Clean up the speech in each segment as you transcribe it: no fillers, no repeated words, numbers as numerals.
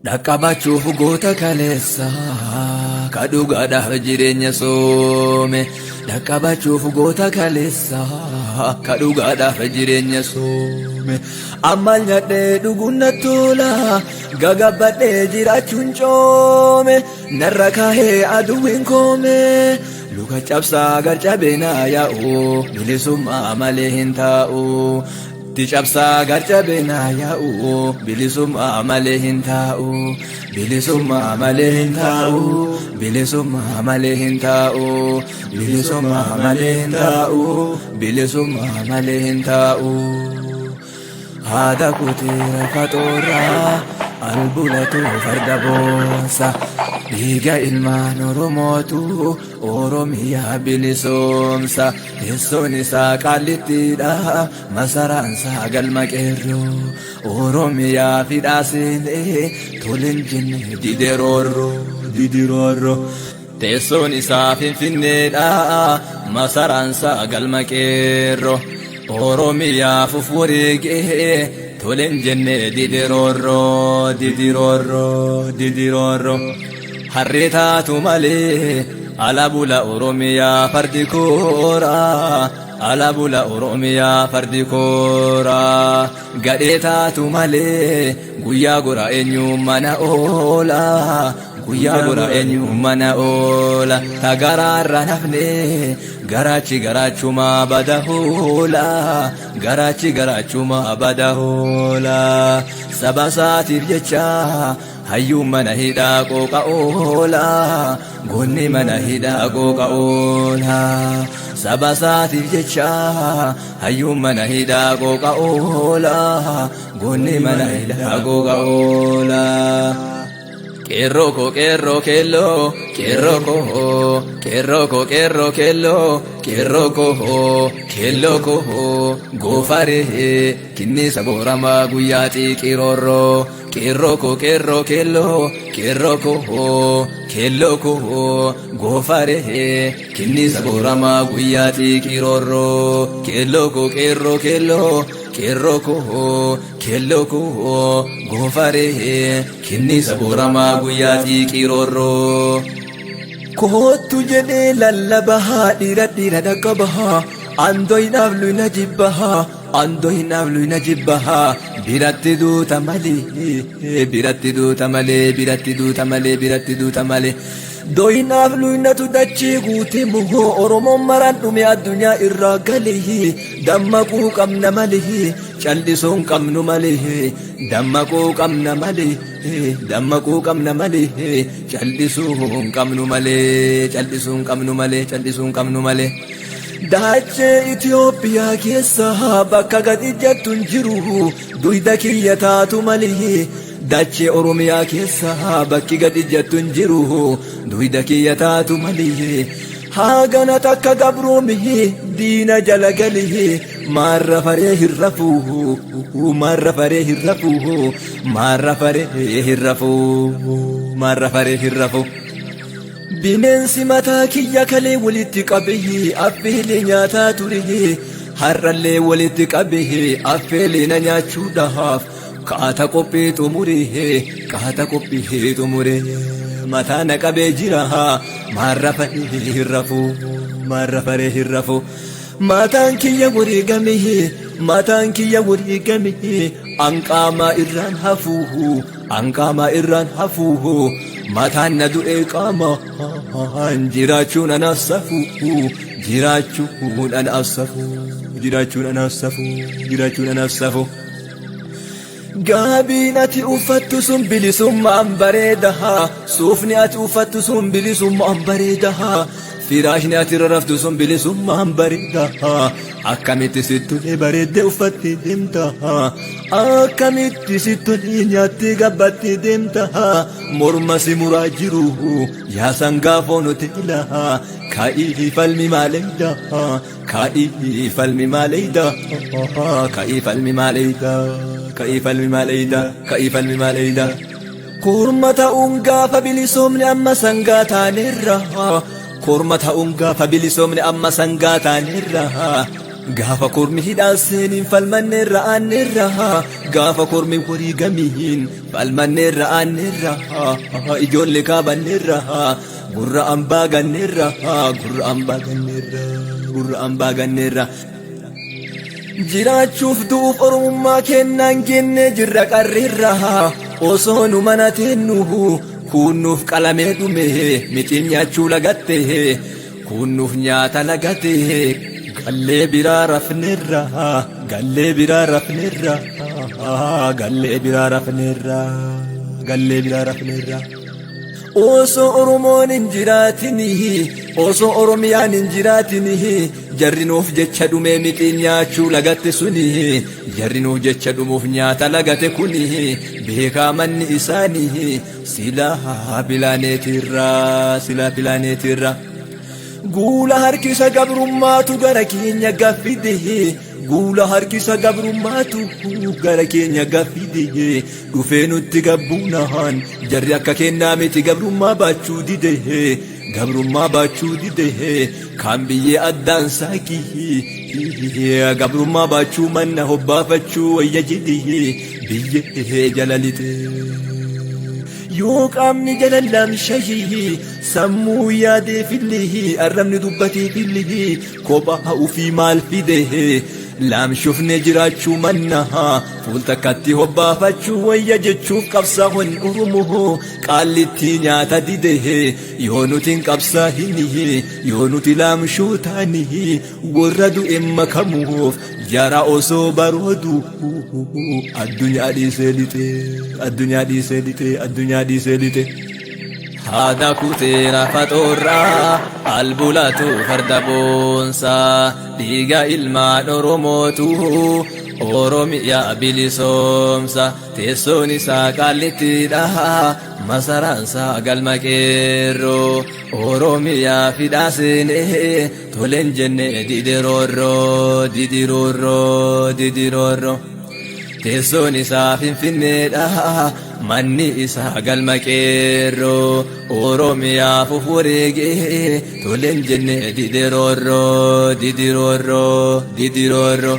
Dhaqqabachuuf goota kaleessa kadhugaadhaaf jireenya soome. Dhaqqabachuuf goota kaleessa kadhugaadhaaf jireenya soome. Ammal nyadhee dhuguun na tola gagabbadhee jiraachuun coome. Narra kaahee aduwwiin koome luka cabsaa garcabee naa yaa'u bilisummaa malee hin taa'u. Ticabsaa garcabee naa yaa'u bilisummaa malee hin taa'u. Bilisummaa malee hin taa'u. Bilisummaa malee hin taa'u. Bilisummaa malee hin taa'u. Bilisummaa malee hin taa'u. Haadha kuteera faxoorraa albulatu farda boonsa. Dhiiga ilmaan Oromootu Oromiyaa bilisoomsa. Teessoon isaa Qaallittiidha masaraan isaa galma qeerroo. Oromiyaa fidhaaseenee toleen jenne didiroorro. Teessoon isaa Finfinneedha masaraan isaa galma qeerroo. Oromiyaa fufuriigee toleen jenne didiroorro. Harree taatu malee alabula Oromiyaa fardi koora. Alabula Oromiyaa fardi koora. Gadhee taatu malee guyyaa gora eenyu mana oola. Guyyaa gora eenyu mana oola. Tagaraarra nafne garaachi garaachuma bada hoola. Garaachi garaachuma bada hoola. Saba isaatiif jecha hayyuun mana hidhaa qooqa oola. Goonni mana hidhaa qooqa oola. Saba isaatiif jecha hayyuun mana hidhaa qooqa oola. Goonni mana hidhaa qooqa oola. Qeerroo koo qeerroo keelloo qeerroo koo qeerroo koo qeerroo keelloo qeerroo koo keelloo koo goofaree kinniisa booramaa guyyaa xiiqiroorroo. Qeerroo koo qeerroo keelloo qeerroo koo keelloo koo goofaree kinniisa booramaa guyyaa xiiqiroorroo. Keelloo koo qeerroo keelloo qeerroo koo keelloo koo goofaree kinniisa booramaa guyyaa xiiqiroorroo. Kootu jedhee lallabahaa dhiira dhaqqabahaa andoynaaf luyna jibbahaa andoynaaf luyna jibbahaa. Biratti duuta malee biratti duuta malee biratti duuta malee biratti duuta malee. Doynaaf luynatu dachee guutee muhoo Oromoon maraan dhume addunyaa irraa galee. Dammaquu qabna malee cal'isuun qabnu malee. Dammaquu qabna malee dammaquu qabna malee cal'isuun qabnu malee cal'isuun qabnu malee cal'isuun qabnu malee. Dachee Itoophiyaa keessa bakka gadi jettuun jiru duyda kiyya taatu malee. Dachee Oromiyaa keessa bakki gadi jettuun jiru duyda kiyya taatu malee. Haagana takka gabroomee diina jala galee. Marra faree hin rafuu marra faree hin rafuu marra faree hin rafuu marra faree hin rafuu. Bineensi mataa kiyya kalee walitti qabee affeelee nyaataa ture. Har'allee walitti qabee affeelee na nyaachuudhaaf kaata qophii xumuree kaata qophii xumuree. Mataa na qabee jira marra faree hin rafuu marra faree hin rafuu. Mataan kiyya wareegamee mataan kiyya wareegamee anqaamaa irraan hafuu anqaamaa irraan hafuu. Mataan na du'ee qaamaan jiraachuun anaaf safuu jiraachuun anaaf safuu jiraachuun anaaf safuu jiraachuun anaaf safuu. Gaabiin ati uffattu sun bilisummaan bareedaa. Suufni ati uffattu sun bilisummaan bareedaa. Firaashni ati rarraftu sun bilisummaan bareedaa. Akkamitti sittulee bareeddee uffattee deemta. Akkamitti sittulee nyaattee gabbattee deemta. Morma si muraa jiru yaa sangaa foon hoteela. Ka'ii falmi maaleeyda ka'ii falmi maaleeyda ka'ii falmi maaleeyda ka'ii falmi maaleeyda ka'ii falmi maaleeyda. Korma ta'uun gaafa bilisoomne amma sangaa taanerra. Korma ta'uun gaafa bilisoomne amma sangaa taanerra. gaafa kormi hidhaan seeniin falmanneerra aanneerra gaafa kormi horii gamiin falmanneerra aanneerra ijoollee kaabanneerra gurra ambaa ganneerra gurra ambaa ganneerra gurra ambaa ganneerra jiraachuuf du'uuf oromummaa kennaan genne jirra qarreerra osoo nu mana teennuhu kunnuuf qalamee dhume mixiin nyaachuu lagatte kunnuuf nyaata lagate gallee biraa rafneerra gallee biraa rafneerra gallee biraa rafneerra gallee biraa rafneerra osoo oromoon hin jiraatini osoo oromiyaan hin jiraatini jarrinuuf jecha dhume mixiin nyaachuu lagatte suni jarrinuuf jecha dhumuuf nyaata lagate kuni beekaa manni isaanii silaa pilaaneetirra guula harkisa gabrummaatu gara keenya gaffide guula harkisa gabrummaatu gara keenya gaffide dhufee nutti gabbuunahan jarri akka kennaa miti gabrummaa baachuu dide gabrummaa baachuu dide kan biyyee addaan saaqii gabrummaa baachuu manna hobbaafachuu wayya jedhe biyyee jalalite yoo qaamni jalallamshayii sammuu yaadee fillee arrabni dubbatee fillee kophaa ufii maal fide laamshufne jiraachuu manna fuultakkatti hobbaafachuu wayya jechuuf qabsaa'uun oromoo qaallitti nyaata dide yoo nuti hin qabsaa'ini yoo nuti laamshuu taani warra du'e makamuuf jara osoo baroodu addunyaa dhiisee lixe addunyaa dhiisee lixe addunyaa dhiisee lixe haadha kuteera faxoorraa albulatu farda boonsaa dhiiga ilmaan oromootu oromiyaa bilisoomsa teessoon isaa qaallittiidha masaraansaa galma qeerroo oromiyaa fidhaa seenee toleen jenne didiroorroo didiroorroo didiroorroo teessoon isaa finfinneedha manni isaa galma qeerroo oromiyaa fufureegee toleen jenne didiroorroo didiroorroo didiroorroo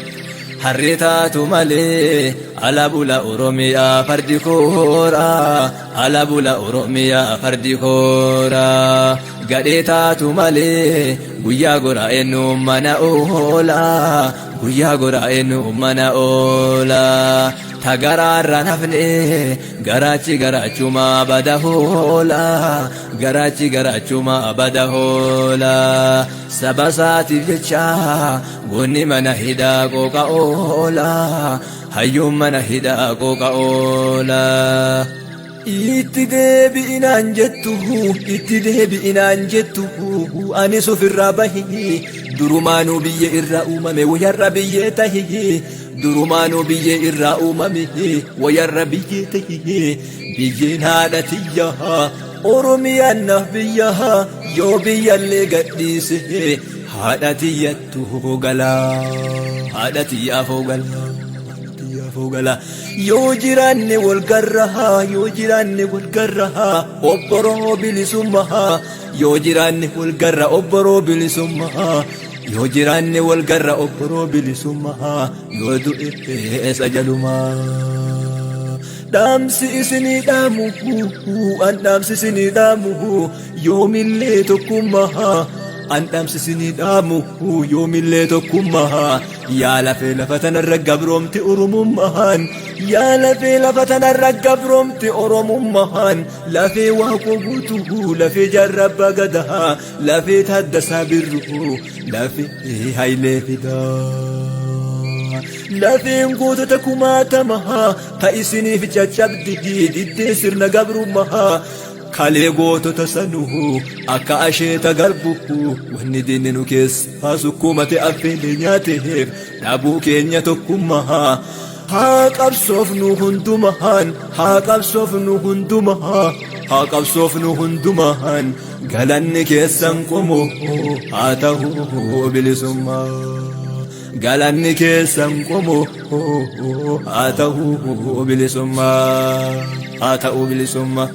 harri taatu malee ala bula oromiyaa fardi koora ala bula oromiyaa fardi koora gadhee taatu malee guyyaa goraa eenyu mana oola guyyaa goraa eenyu mana oola tagaraarra nafne garaachi garaachuma bada hoola garaachi garaachuma bada hoola saba saatiif jecha goonni mana hidhaa qooqa oola hayyuun mana hidhaa qooqa oola itti deebi'inaan jettu anis ofirraa bahi durumaanuu biyya irraa uumame wayarra biyyee tahi durumaanuu biyya irraa uumame wayarra biyyee tahi biyyeen haadha tiyyaa oromiyaan naaf biyyaa yoo biyyallee gadhiise haadha tiyyattu galaa haadha tiyyaafoo galaa fogala yoo jiraanne wal garraha yoo jiraanne wal garraha obboroo bilisummaa yoo jiraanne wal garra obboroo bilisummaa yoo jiraanne wal garra obboroo bilisummaa yoo du'e sajalumaa dhaamsi isinii dhaamu an dhaamsi isinii dhaamu yoomillee tokkummaa an dhaamsi isinii dhaamu yoomillee tokkummaa yaa lafee lafa tanarra gabroomti oromummaan yaa lafee lafa tanarra gabroomti oromummaan lafee waaqoo guutuu lafee jaarrabbaa gadaa lafee taaddasaa birruu lafee hayilee fidaa lafeen gootota kumaatamaa ta isiniif caccabdi diddee sirna gabrummaa kalee gootota sanuu akka asheeta garbuhu wanni diinni nu keessa sukkumate affeelee nyaateef dhabuu keenya tokkummaa haa qabsoofnu hundumaan haa qabsoofnu hundumaan haa qabsoofnu hundumaan galanni keessan qomoo haa ta'uu bilisummaa galanni keessan qomoo haa ta'uu bilisummaa haa ta'uu bilisummaa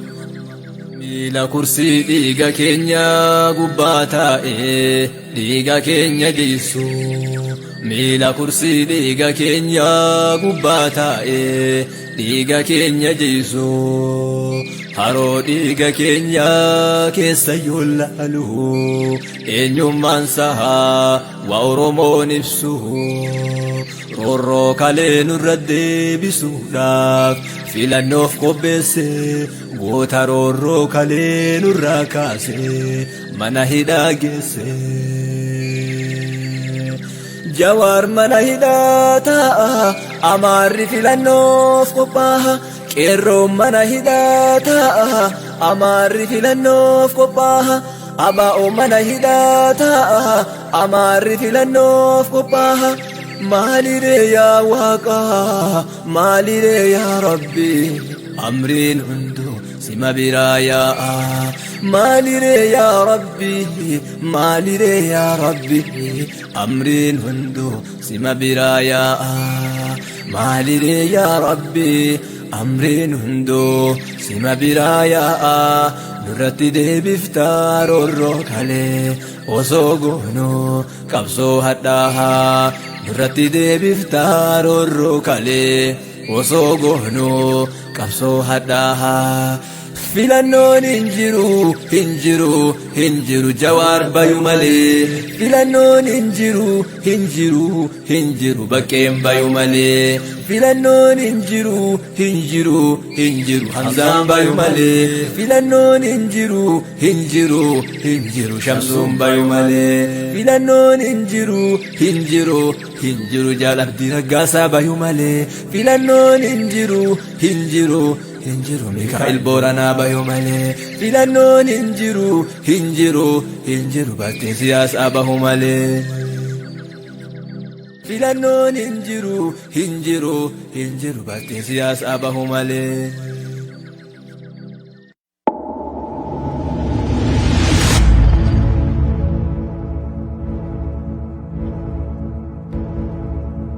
miila kursii dhiiga keenya gubbaa taa'ee dhiiga keenya jiisu miila kursii dhiiga keenya gubbaa taa'ee dhiiga keenya jiisu haroo dhiiga keenya keessa yoo laalu eenyummaan sahaa waa Oromoon ibsu roorroo kalee nurra deebisuudhaaf filannoof qopheesse goota roorroo kalee nurraa kaase mana hidhaa geesse. Jawaar mana hidhaa taa'a amaarri filannoof qophaa'a qeerroon mana hidhaa taa'a amaarri filannoof qophaa'a abaa'oo mana hidhaa taa'a amaarri filannoof qophaa'a. Maalire yaa Waaqa maalire yaa Rabbi amriin hundu sima biraa yaa'a maalire yaa Rabbi maalire yaa Rabbi amriin hundu sima biraa yaa'a maalire yaa Rabbi amriin hundu sima biraa yaa'a nurratti deebiftaa roorroo kalee osoo goonuu qabsoo hadhaahaa nurratti deebiftaa roorroo kalee osoo goonuu qabsoo hadhaahaa. Filannoon hin jiru Jawaar bayu malee filannoon hin jiru Baqqeen bayu malee filannoon hin jiru Hamzaan bayu malee filannoon hin jiru Shamsuun bayu malee filannoon hin jiru Jaal Abdii Raggaasaa bayu malee filannoon hin jiru Mikaa'el Booranaa bayu malee filannoon hin jiru Baattiin siyaasaa bahu malee filannoon hin jiru Baattiin siyaasaa bahu malee.